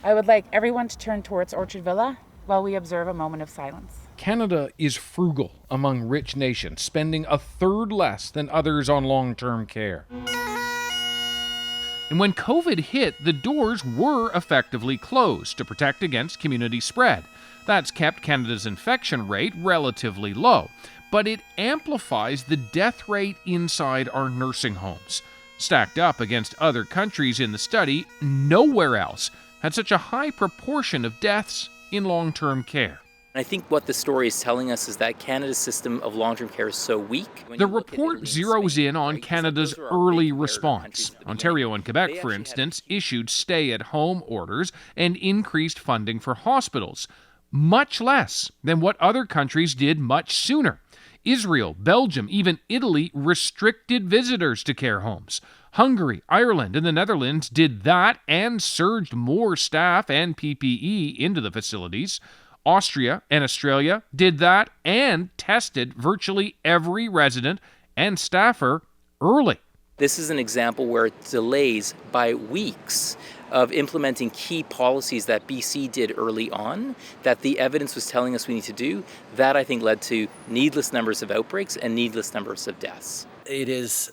I would like everyone to turn towards Orchard Villa while we observe a moment of silence. Canada is frugal among rich nations, spending a third less than others on long-term care. And when COVID hit, the doors were effectively closed to protect against community spread. That's kept Canada's infection rate relatively low, but it amplifies the death rate inside our nursing homes. Stacked up against other countries in the study, nowhere else had such a high proportion of deaths in long-term care. I think what the story is telling us is that Canada's system of long-term care is so weak. The report zeroes in on Canada's early response. Ontario and Quebec, for instance, issued stay-at-home orders and increased funding for hospitals, much less than what other countries did much sooner. Israel, Belgium, even Italy restricted visitors to care homes. Hungary, Ireland, and the Netherlands did that and surged more staff and PPE into the facilities. Austria and Australia did that and tested virtually every resident and staffer early. This is an example where delays by weeks of implementing key policies that BC did early on, that the evidence was telling us we need to do, that I think led to needless numbers of outbreaks and needless numbers of deaths. It is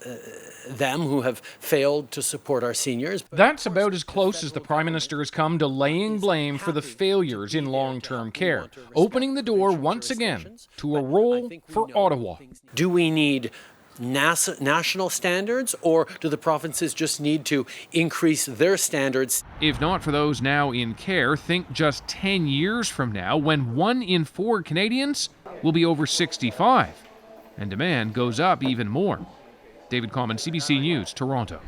them who have failed to support our seniors. That's about as close as the Prime Minister has come to laying blame for the failures in long-term care, opening the door once again to a role for Ottawa. Do we need national standards, or do the provinces just need to increase their standards? If not for those now in care, think just 10 years from now when 1 in 4 Canadians will be over 65. And demand goes up even more. David Common, CBC News, Toronto.